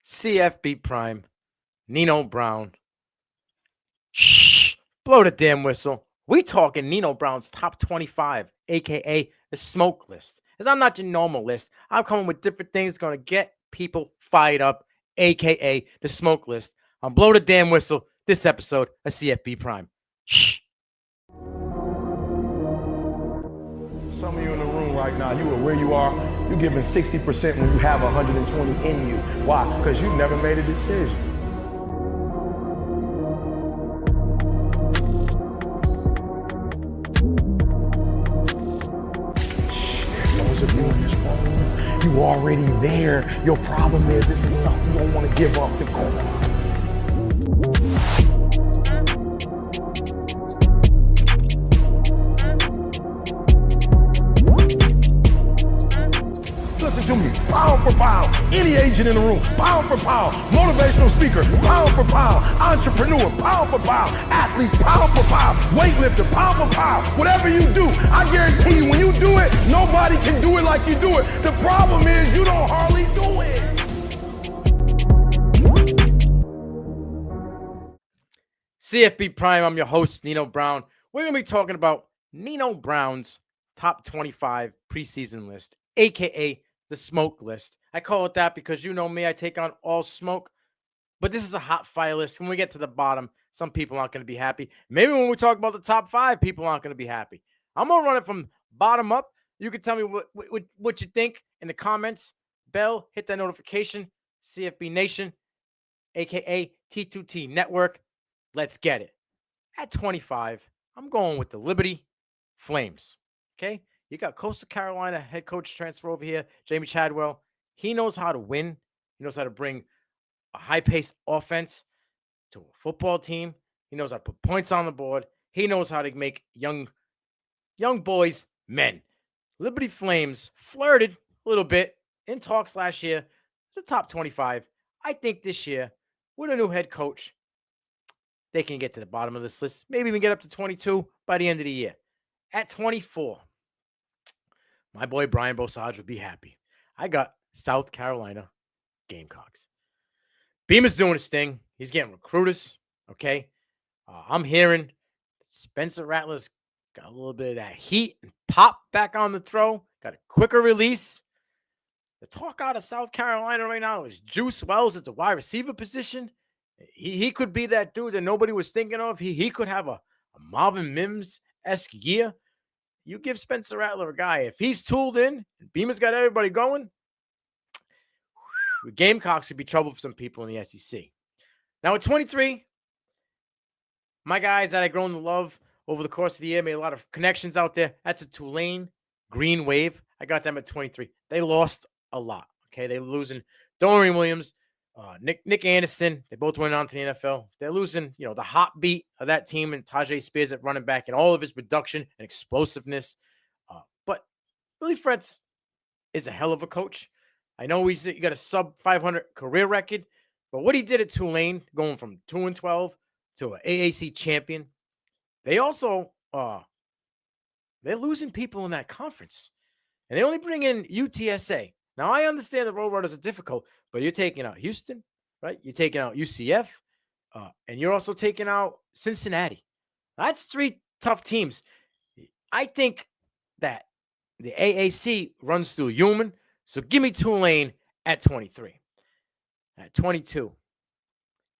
CFB Prime, Nino Brown. Shh, blow the damn whistle. We talking Nino Brown's top 25, aka the smoke list. As I'm not your normal list, I'm coming with different things gonna get people fired up, aka the smoke list. I'm blow the damn whistle. This episode of CFB Prime. Shh. Some of you in the room right now, you are where you are, you're giving 60% when you have 120 in you. Why? Because you never made a decision. There's those of you in this room, you already there. Your problem is this is stuff you don't want to give up to go. Listen to me, pound for pound, any agent in the room, pound for pound, motivational speaker, pound for pound, entrepreneur, pound for pound, athlete, pound for pound, weightlifter, pound for pound, whatever you do, I guarantee you when you do it, nobody can do it like you do it. The problem is you don't hardly do it. CFB Prime, I'm your host, Nino Brown. We're going to be talking about Nino Brown's top 25 preseason list, aka the smoke list. I call it that because you know me, I take on all smoke, but this is a hot fire list. When we get to the bottom, some people aren't going to be happy. Maybe when we talk about the top 5, people aren't going to be happy. I'm going to run it from bottom up. You can tell me what you think in the comments. Bell, hit that notification. CFB Nation, aka T2T Network. Let's get it. At 25, I'm going with the Liberty Flames. Okay? You got Coastal Carolina head coach transfer over here, Jamie Chadwell. He knows how to win. He knows how to bring a high-paced offense to a football team. He knows how to put points on the board. He knows how to make young boys men. Liberty Flames flirted a little bit in talks last year, the top 25. I think this year, with a new head coach, they can get to the bottom of this list, maybe even get up to 22 by the end of the year. At 24, my boy Brian Bosage would be happy. I got South Carolina Gamecocks. Beamer's doing his thing. He's getting recruiters, okay? I'm hearing Spencer Rattler's got a little bit of that heat and pop back on the throw, got a quicker release. The talk out of South Carolina right now is Juice Wells at the wide receiver position. He could be that dude that nobody was thinking of. He could have a Marvin Mims-esque year. You give Spencer Rattler a guy. If he's tooled in, Beamer's got everybody going, the Gamecocks would be trouble for some people in the SEC. Now at 23, my guys that I've grown to love over the course of the year, made a lot of connections out there. That's a Tulane Green Wave. I got them at 23. They lost a lot. Okay, they're losing Dorian Williams, Nick Anderson. They both went on to the NFL. They're losing, the hot beat of that team and Tajay Spears at running back and all of his production and explosiveness. But Billy Fretz is a hell of a coach. I know he got a sub 500 career record, but what he did at Tulane, going from 2-12 to an AAC champion, they also they're losing people in that conference, and they only bring in UTSA. Now I understand the Roadrunners are difficult, but you're taking out Houston, right? You're taking out UCF, and you're also taking out Cincinnati. That's 3 tough teams. I think that the AAC runs through human. So give me Tulane at 23. At 22,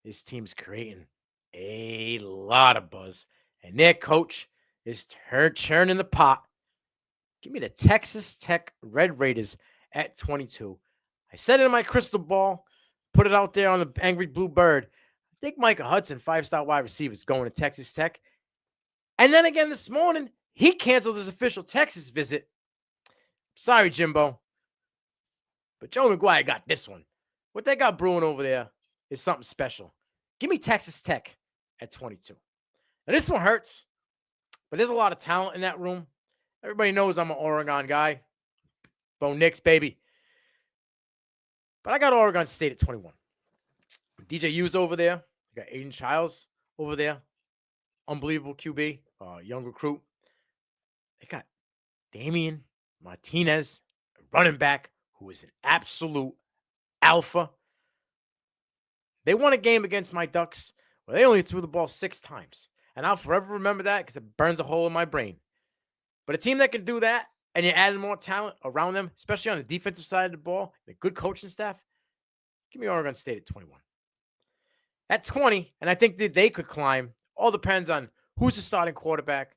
this team's creating a lot of buzz. And their coach is churning the pot. Give me the Texas Tech Red Raiders at 22. I said it in my crystal ball, put it out there on the Angry Blue Bird. I think Micah Hudson, 5-star wide receiver, is going to Texas Tech. And then again this morning, he canceled his official Texas visit. Sorry, Jimbo. But Joe McGuire got this one. What they got brewing over there is something special. Give me Texas Tech at 22. Now, this one hurts, but there's a lot of talent in that room. Everybody knows I'm an Oregon guy. Bo Nix, baby. But I got Oregon State at 21. DJ U's over there. You got Aiden Childs over there. Unbelievable QB, young recruit. They got Damian Martinez, running back, who is an absolute alpha. They won a game against my Ducks where they only threw the ball 6 times. And I'll forever remember that because it burns a hole in my brain. But a team that can do that, and you're adding more talent around them, especially on the defensive side of the ball, the good coaching staff, give me Oregon State at 21. At 20, and I think that they could climb, all depends on who's the starting quarterback,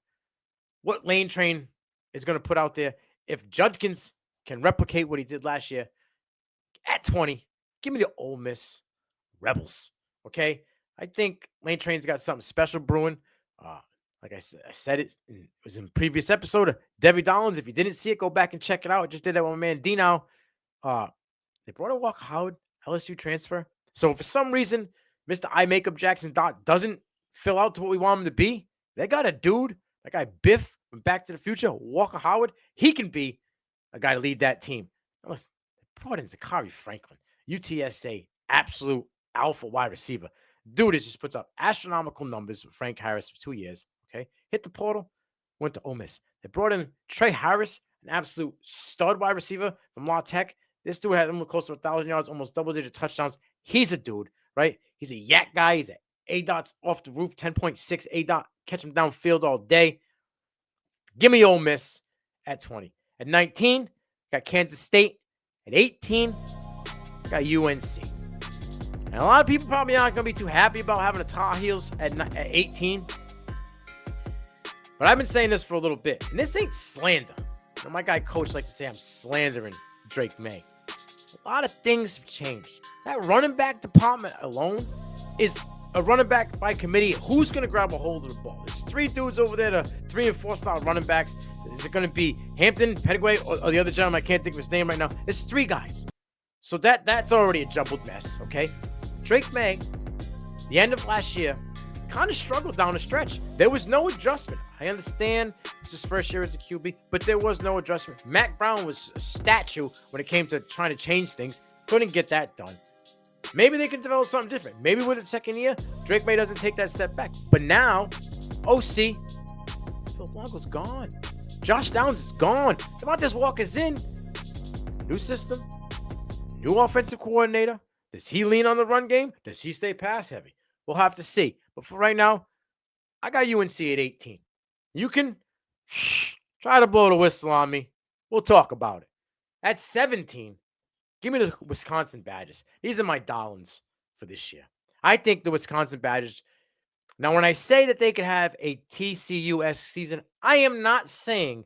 what Lane Train is going to put out there. If Judkins can replicate what he did last year, at 20, give me the Ole Miss Rebels, okay? I think Lane Train's got something special brewing. Like I said it was in previous episode of Debbie Dollins. If you didn't see it, go back and check it out. I just did that with my man Dino. They brought a Walker Howard, LSU transfer. So for some reason, Mr. I Makeup Jackson doesn't fill out to what we want him to be. They got a dude, that guy Biff from Back to the Future, Walker Howard. He can be a guy to lead that team. Now listen, they brought in Zachary Franklin, UTSA, absolute alpha wide receiver. Dude just puts up astronomical numbers with Frank Harris for 2 years. Okay, hit the portal, went to Ole Miss. They brought in Trey Harris, an absolute stud wide receiver from La Tech. This dude had almost close to 1,000 yards, almost double-digit touchdowns. He's a dude, right? He's a yak guy. He's at A-dots off the roof, 10.6 A-dot. Catch him downfield all day. Give me Ole Miss at 20. At 19, got Kansas State. At 18, got UNC. And a lot of people probably aren't going to be too happy about having the Tar Heels at 18. But I've been saying this for a little bit, and this ain't slander. You know, my guy Coach likes to say I'm slandering Drake May. A lot of things have changed. That running back department alone is a running back by committee. Who's going to grab a hold of the ball? There's 3 dudes over there, the 3 and 4 star running backs. Is it going to be Hampton, Pettigrew, or the other gentleman? I can't think of his name right now. There's 3 guys. So that's already a jumbled mess, okay? Drake May, the end of last year, kind of struggled down the stretch. There was no adjustment. I understand it's his first year as a QB, but there was no adjustment. Mac Brown was a statue when it came to trying to change things. Couldn't get that done. Maybe they can develop something different. Maybe with the second year, Drake May doesn't take that step back. But now, OC, Phil Blanco's gone. Josh Downs is gone. Demontes Walker's in. New system, new offensive coordinator. Does he lean on the run game? Does he stay pass heavy? We'll have to see. But for right now, I got UNC at 18. You can try to blow the whistle on me. We'll talk about it. At 17, give me the Wisconsin Badgers. These are my darlings for this year. I think the Wisconsin Badgers. Now, when I say that they could have a TCU-esque season, I am not saying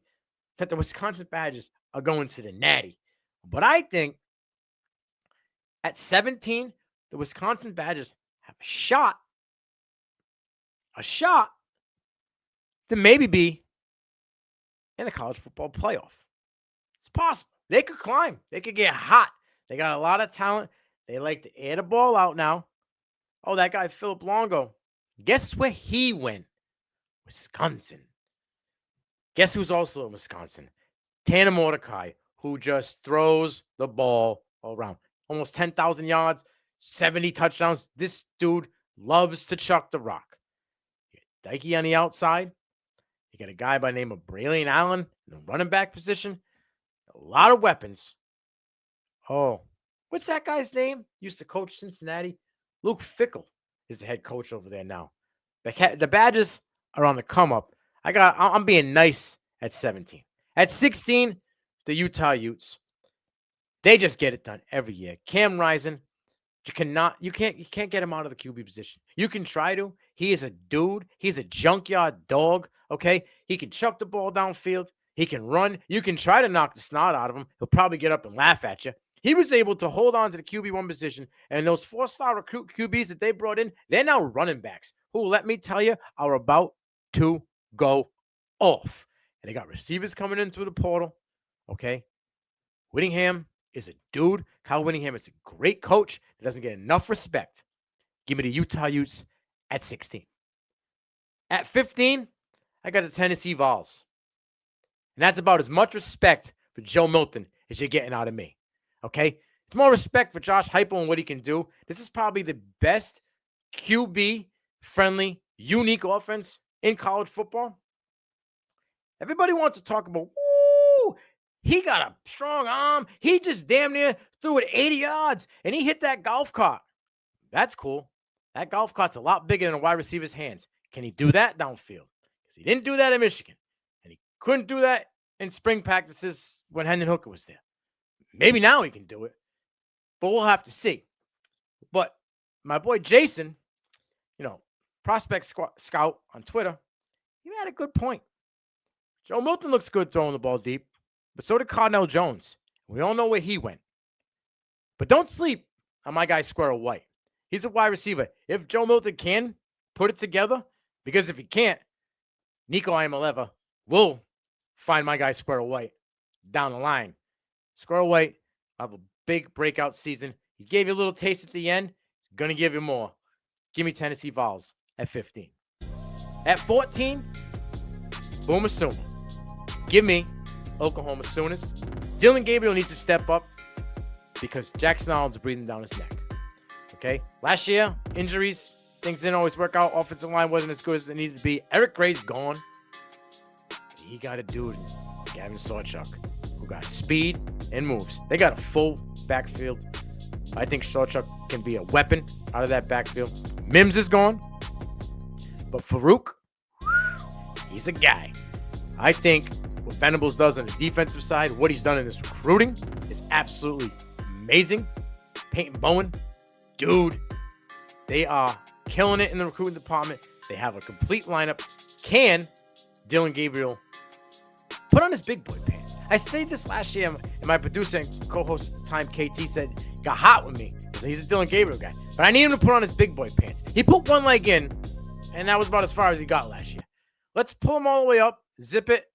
that the Wisconsin Badgers are going to the Natty. But I think at 17, the Wisconsin Badgers have a shot to maybe be in the college football playoff. It's possible. They could climb. They could get hot. They got a lot of talent. They like to air the ball out now. Oh, that guy, Philip Longo. Guess where he went? Wisconsin. Guess who's also in Wisconsin? Tanner Mordecai, who just throws the ball around. Almost 10,000 yards, 70 touchdowns. This dude loves to chuck the rock. You got Dikey on the outside. You got a guy by the name of Braylon Allen in the running back position. A lot of weapons. Oh, what's that guy's name? Used to coach Cincinnati. Luke Fickell is the head coach over there now. The Badgers are on the come up. I'm being nice at 17. At 16, the Utah Utes. They just get it done every year. Cam Rising, you can't get him out of the QB position. You can try to. He is a dude. He's a junkyard dog. Okay, he can chuck the ball downfield. He can run. You can try to knock the snot out of him. He'll probably get up and laugh at you. He was able to hold on to the QB1 position, and those 4-star recruit QBs that they brought in, they're now running backs who, let me tell you, are about to go off. And they got receivers coming in through the portal. Okay, Whittingham is a dude. Kyle Whittingham is a great coach that doesn't get enough respect. Give me the Utah Utes at 16. At 15, I got the Tennessee Vols. And that's about as much respect for Joe Milton as you're getting out of me. Okay? It's more respect for Josh Heupel and what he can do. This is probably the best QB-friendly, unique offense in college football. Everybody wants to talk about, woo, he got a strong arm. He just damn near threw it 80 yards, and he hit that golf cart. That's cool. That golf cart's a lot bigger than a wide receiver's hands. Can he do that downfield? Because he didn't do that in Michigan. And he couldn't do that in spring practices when Hendon Hooker was there. Maybe now he can do it, but we'll have to see. But my boy Jason, prospect scout on Twitter, he had a good point. Joe Milton looks good throwing the ball deep, but so did Cardinal Jones. We all know where he went. But don't sleep on my guy Squirrel White. He's a wide receiver. If Joe Milton can put it together, because if he can't, Nico Iamaleava will find my guy Squirrel White down the line. Squirrel White have a big breakout season. He gave you a little taste at the end. He's going to give you more. Give me Tennessee Vols at 15. At 14, Boomer Sooner. Give me Oklahoma Sooners. Dylan Gabriel needs to step up because Jackson Arnold's breathing down his neck. Okay? Last year, injuries, things didn't always work out. Offensive line wasn't as good as it needed to be. Eric Gray's gone. He got a dude, Gavin Sawchuk, who got speed and moves. They got a full backfield. I think Sawchuk can be a weapon out of that backfield. Mims is gone. But Farouk, he's a guy. I think what Venables does on the defensive side, what he's done in this recruiting is absolutely amazing. Peyton Bowen, dude, they are killing it in the recruiting department. They have a complete lineup. Can Dylan Gabriel put on his big boy pants? I said this last year, and my producer and co-host at the time, KT, said, got hot with me. He's a Dylan Gabriel guy. But I need him to put on his big boy pants. He put one leg in, and that was about as far as he got last year. Let's pull him all the way up, zip it,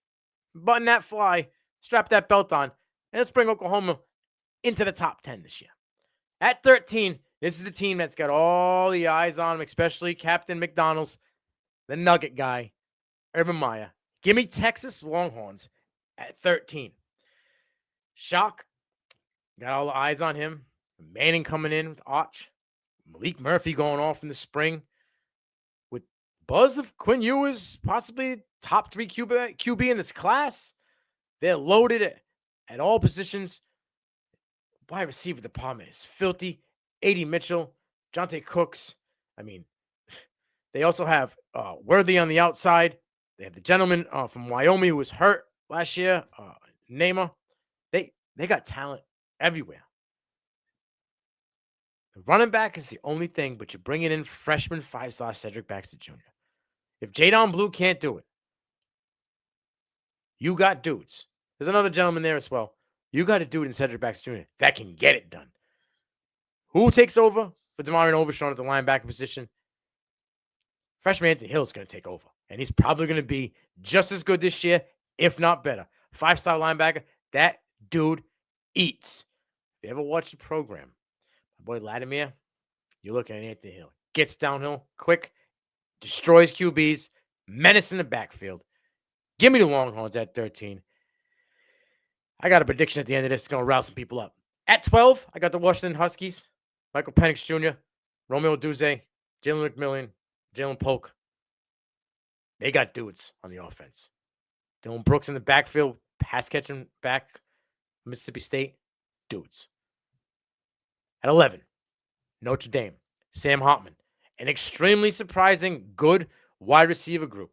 button that fly, strap that belt on, and let's bring Oklahoma into the top 10 this year. At 13, this is the team that's got all the eyes on him, especially Captain McDonald's, the Nugget guy, Urban Meyer. Give me Texas Longhorns at 13. Shock, got all the eyes on him. Manning coming in with Arch. Malik Murphy going off in the spring. With buzz of Quinn Ewers, possibly top 3 QB in this class. They're loaded at all positions. Wide receiver department is filthy. A.D. Mitchell, Jonte Cooks. I mean, they also have Worthy on the outside. They have the gentleman from Wyoming who was hurt last year, Neymar. They got talent everywhere. The running back is the only thing, but you're bringing in freshman 5-star Cedric Baxter Jr. If Jadon Blue can't do it, you got dudes. There's another gentleman there as well. You got a dude in Cedric Baxter Jr. that can get it done. Who takes over for Demarion Overshawn at the linebacker position? Freshman Anthony Hill is going to take over. And he's probably going to be just as good this year, if not better. 5-star linebacker, that dude eats. If you ever watch the program, my boy Latimer, you're looking at Anthony Hill. Gets downhill quick, destroys QBs, menace in the backfield. Give me the Longhorns at 13. I got a prediction at the end of this. It's going to rouse some people up. At 12, I got the Washington Huskies. Michael Penix Jr., Romeo Duze, Jalen McMillan, Jalen Polk. They got dudes on the offense. Dylan Brooks in the backfield, pass catching back, Mississippi State, dudes. At 11, Notre Dame, Sam Hartman. An extremely surprising, good wide receiver group.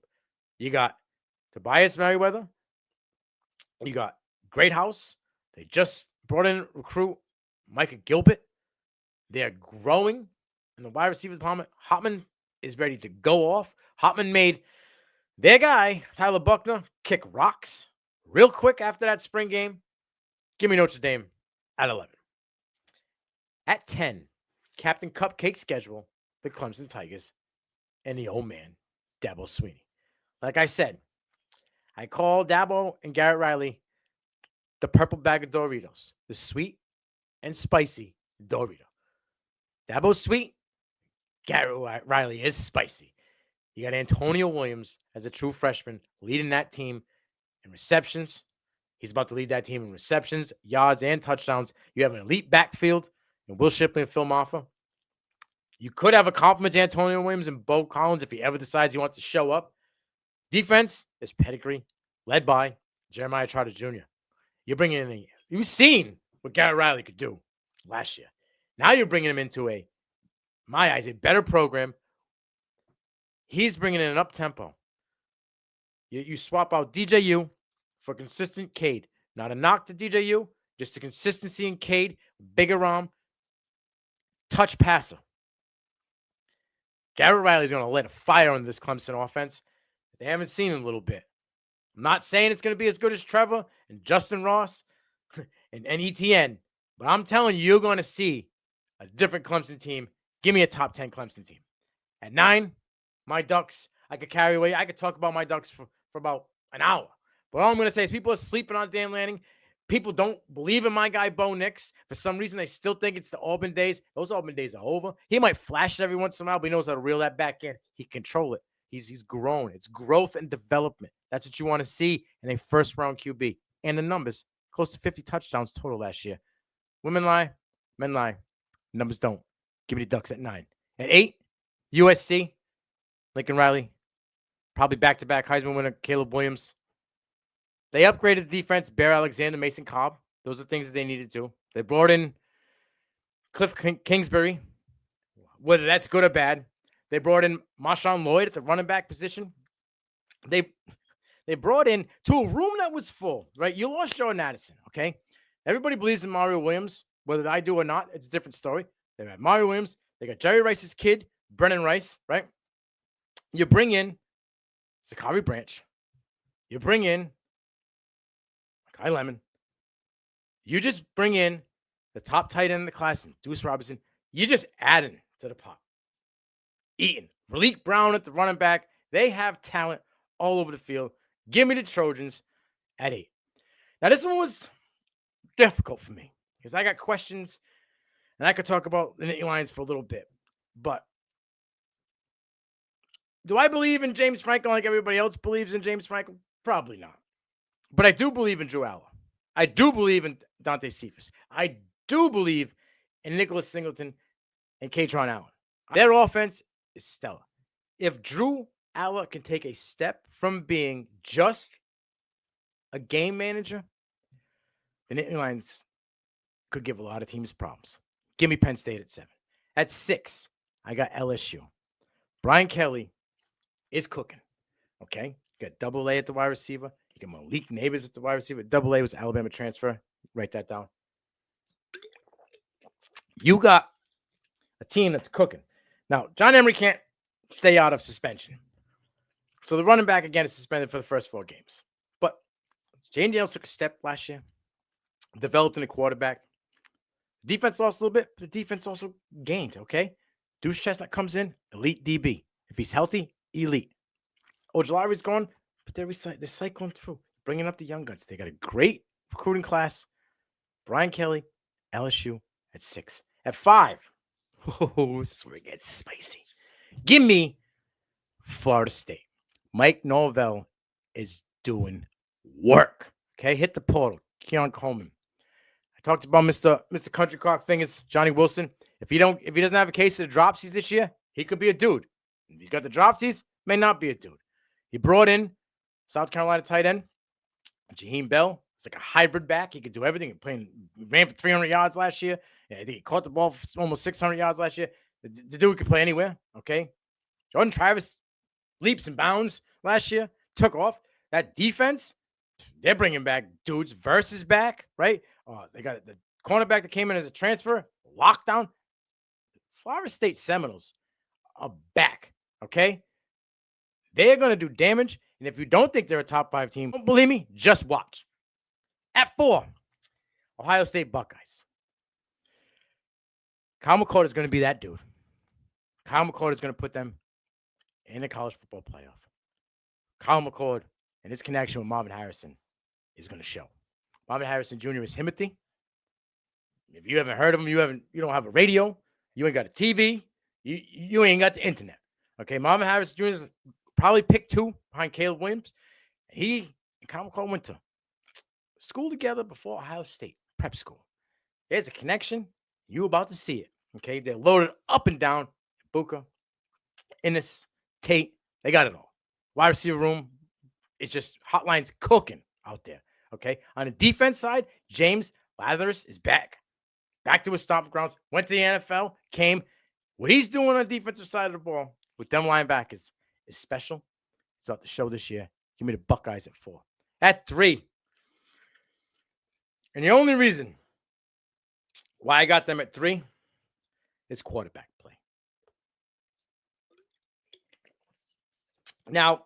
You got Tobias Merriweather. You got Greathouse. They just brought in recruit Micah Gilbert. They're growing in the wide receiver department. Hartman is ready to go off. Hartman made their guy, Tyler Buckner, kick rocks real quick after that spring game. Give me Notre Dame at 11. At 10, Captain Cupcake schedule, the Clemson Tigers, and the old man, Dabo Swinney. Like I said, I call Dabo and Garrett Riley the purple bag of Doritos, the sweet and spicy Dorito. Dabo's sweet, Garrett Riley is spicy. You got Antonio Williams as a true freshman leading that team in receptions. He's about to lead that team in receptions, yards, and touchdowns. You have an elite backfield in Will Shipley and Phil Maffa. You could have a compliment to Antonio Williams and Bo Collins if he ever decides he wants to show up. Defense is pedigree, led by Jeremiah Trotter Jr. You're bringing in you've seen what Garrett Riley could do last year. Now you're bringing him into a my eyes, a better program. He's bringing in an up-tempo. You swap out DJU for consistent Cade. Not a knock to DJU, just the consistency in Cade, bigger arm, touch passer. Garrett Riley's going to let a fire on this Clemson offense that they haven't seen in a little bit. I'm not saying it's going to be as good as Trevor and Justin Ross and ETN, but I'm telling you, you're going to see a different Clemson team. Give me a top 10 Clemson team. At 9, my Ducks, I could carry away. I could talk about my Ducks for about an hour. But all I'm going to say is people are sleeping on Dan Lanning. People don't believe in my guy, Bo Nix. For some reason, they still think it's the Auburn days. Those Auburn days are over. He might flash it every once in a while, but he knows how to reel that back in. He can control it. He's grown. It's growth and development. That's what you want to see in a first-round QB. And the numbers, close to 50 touchdowns total last year. Women lie, men lie. Numbers don't. Give me the Ducks at 9. At 8, USC, Lincoln Riley, probably back-to-back Heisman winner Caleb Williams. They upgraded the defense, Bear Alexander, Mason Cobb. Those are things that they needed to. They brought in Cliff Kingsbury, whether that's good or bad. They brought in Marshawn Lloyd at the running back position. They brought in to a room that was full, right? You lost Jordan Addison, okay? Everybody believes in Mario Williams. Whether I do or not, it's a different story. They got Mario Williams. They got Jerry Rice's kid, Brennan Rice, right? You bring in Zachary Branch. You bring in Kai Lemon. You just bring in the top tight end in the class, Deuce Robinson. You just adding to the pot. Eaton, Malik Brown at the running back. They have talent all over the field. Give me the Trojans at 8. Now, this one was difficult for me because I got questions, and I could talk about the Nittany Lions for a little bit. But do I believe in James Franklin like everybody else believes in James Franklin? Probably not. But I do believe in Drew Aller. I do believe in Dante Cephas. I do believe in Nicholas Singleton and Katron Allen. Their offense is stellar. If Drew Aller can take a step from being just a game manager, the Nittany Lions could give a lot of teams problems. Give me Penn State at 7. At 6, I got LSU. Brian Kelly is cooking. Okay? You got Double A at the wide receiver. You got Malik Neighbors at the wide receiver. Double A was Alabama transfer. Write that down. You got a team that's cooking. Now, John Emery can't stay out of suspension. So the running back, again, is suspended for the first 4 games. But Jane Daniels took a step last year, developed in a quarterback. Defense lost a little bit, but the defense also gained, okay? Deuce Chestnut comes in, elite DB. If he's healthy, elite. Ojolari's gone, but they're cycling through, bringing up the young guns. They got a great recruiting class. Brian Kelly, LSU at 6. At 5, this is where it gets spicy. Give me Florida State. Mike Norvell is doing work. Okay, hit the portal. Keon Coleman. I talked about Mr. Country Crock Fingers, Johnny Wilson. If he doesn't have a case of the dropsies this year, he could be a dude. If he's got the dropsies, may not be a dude. He brought in South Carolina tight end Jaheim Bell. It's like a hybrid back. He could do everything. He ran for 300 yards last year. I think he caught the ball for almost 600 yards last year. The dude could play anywhere. Okay, Jordan Travis leaps and bounds last year. Took off. That defense, they're bringing back dudes versus back, right? They got the cornerback that came in as a transfer, lockdown. Florida State Seminoles are back, okay? They're going to do damage, and if you don't think they're a top 5 team, don't believe me, just watch. At 4, Ohio State Buckeyes. Kyle McCord is going to be that dude. Kyle McCord is going to put them in the college football playoff. Kyle McCord and his connection with Marvin Harrison is going to show. Marvin Harrison Jr. is Timothy. If you haven't heard of him, you don't have a radio, you ain't got a TV, you ain't got the internet. Okay, Marvin Harrison Jr. is probably pick 2 behind Caleb Williams. He and Kyle McCord went to school together before Ohio State, prep school. There's a connection. You about to see it. Okay, they're loaded up and down. Buka, Ennis, Tate, they got it all. Wide receiver room, it's just hotlines cooking out there. Okay, on the defense side, James Lazarus is back to his stomping grounds. Went to the NFL, came, What he's doing on the defensive side of the ball with them linebackers is special. It's about to show this year. Give me the Buckeyes at 4. At 3. And the only reason why I got them at 3 is quarterback play. Now,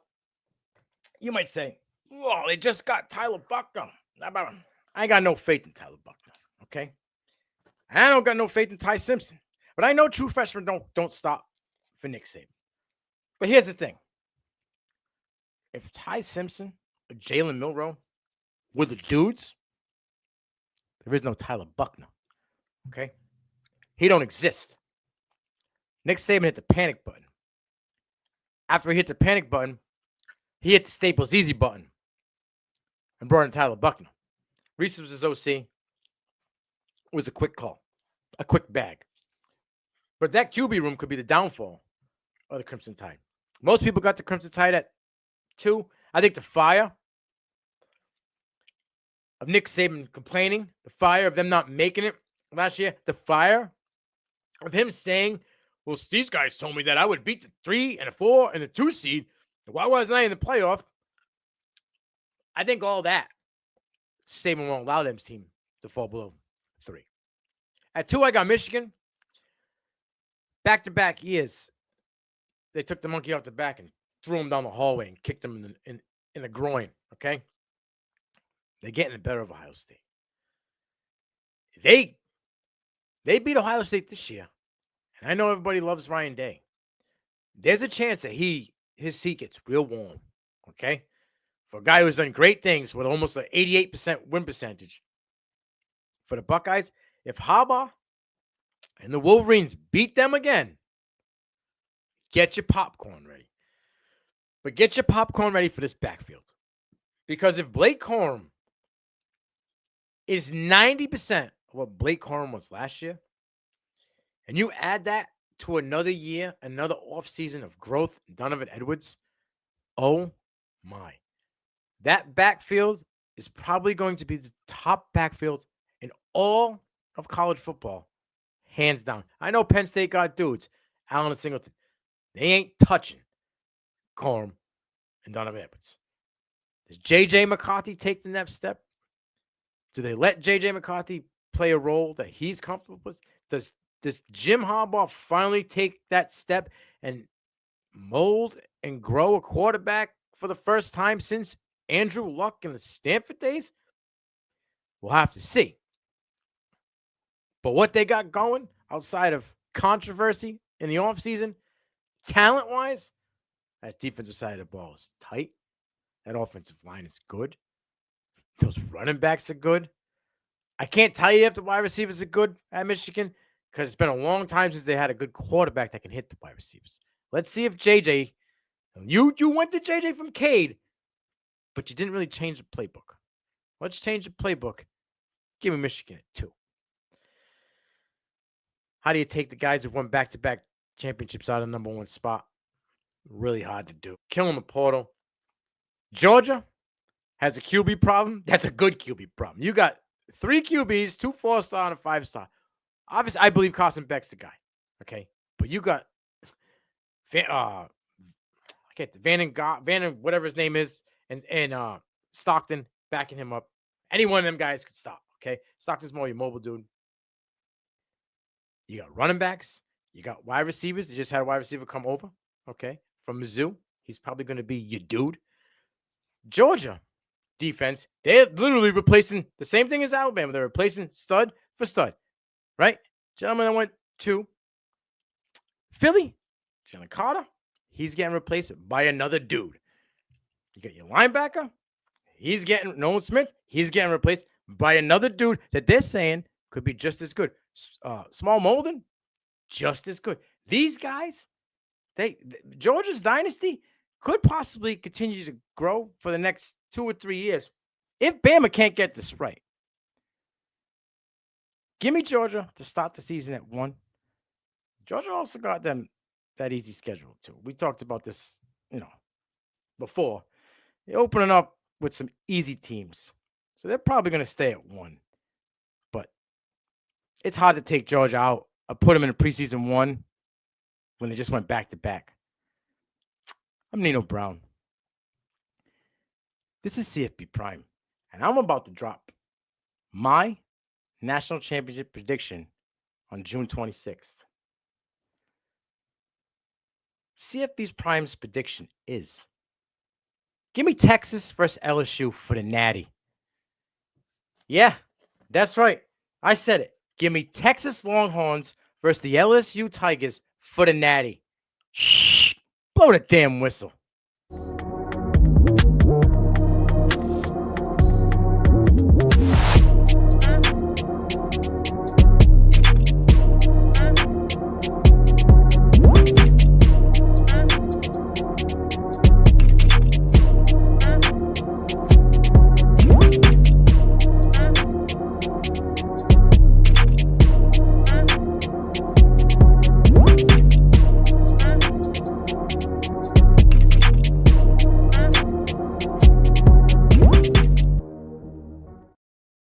you might say, well, they just got Tyler Buckner. I got no faith in Tyler Buckner, okay? And I don't got no faith in Ty Simpson. But I know true freshmen don't stop for Nick Saban. But here's the thing. If Ty Simpson or Jalen Milroe were the dudes, there is no Tyler Buckner, okay? He don't exist. Nick Saban hit the panic button. After he hit the panic button, he hit the Staples easy button and brought in Tyler Buckner. Reese was his OC. It was a quick call, a quick bag. But that QB room could be the downfall of the Crimson Tide. Most people got the Crimson Tide at 2. I think the fire of Nick Saban complaining, the fire of them not making it last year, the fire of him saying, well, these guys told me that I would beat the 3 and the 4 and the 2 seed. Why wasn't I in the playoff? I think all that, Saban won't allow them team to fall below 3. At 2, I got Michigan. Back-to-back years, they took the monkey off the back and threw him down the hallway and kicked him in the groin, okay? They're getting the better of Ohio State. They beat Ohio State this year, and I know everybody loves Ryan Day. There's a chance that his seat gets real warm, okay? For a guy who's done great things with almost an 88% win percentage. For the Buckeyes, if Harbaugh and the Wolverines beat them again, get your popcorn ready. But get your popcorn ready for this backfield. Because if Blake Corum is 90% of what Blake Corum was last year, and you add that to another year, another offseason of growth, Donovan Edwards, oh my. That backfield is probably going to be the top backfield in all of college football, hands down. I know Penn State got dudes, Allen and Singleton. They ain't touching Corum and Donovan Edwards. Does J.J. McCarthy take the next step? Do they let J.J. McCarthy play a role that he's comfortable with? Does Jim Harbaugh finally take that step and mold and grow a quarterback for the first time since Andrew Luck in the Stanford days? We'll have to see. But what they got going outside of controversy in the offseason, talent-wise, that defensive side of the ball is tight. That offensive line is good. Those running backs are good. I can't tell you if the wide receivers are good at Michigan because it's been a long time since they had a good quarterback that can hit the wide receivers. Let's see if JJ, you went to JJ from Cade, but you didn't really change the playbook. Let's change the playbook. Give me Michigan at 2. How do you take the guys who won back-to-back championships out of the number 1 spot? Really hard to do. Killing the portal. Georgia has a QB problem. That's a good QB problem. You got 3 QBs, 2 4-star and a 5-star. Obviously, I believe Carson Beck's the guy. Okay, but you got Vannon, whatever his name is, and Stockton backing him up. Any one of them guys could stop. Okay, Stockton's more your mobile dude. You got running backs. You got wide receivers. You just had a wide receiver come over. Okay, from Mizzou. He's probably going to be your dude. Georgia defense, they're literally replacing the same thing as Alabama. They're replacing stud for stud, right? Gentlemen, I went to Philly. Jalen Carter, he's getting replaced by another dude. You got your linebacker. He's getting Nolan Smith. He's getting replaced by another dude that they're saying could be just as good. Small Molden, just as good. These guys, Georgia's dynasty could possibly continue to grow for the next 2 or 3 years if Bama can't get this right. Give me Georgia to start the season at 1. Georgia also got them that easy schedule too. We talked about this, before. They're opening up with some easy teams. So they're probably going to stay at 1. But it's hard to take Georgia out. I put them in a preseason 1 when they just went back to back. I'm Nino Brown. This is CFB Prime, and I'm about to drop my national championship prediction on June 26th. CFB Prime's prediction is: give me Texas versus LSU for the Natty. Yeah, that's right. I said it. Give me Texas Longhorns versus the LSU Tigers for the Natty. Shh. Blow the damn whistle.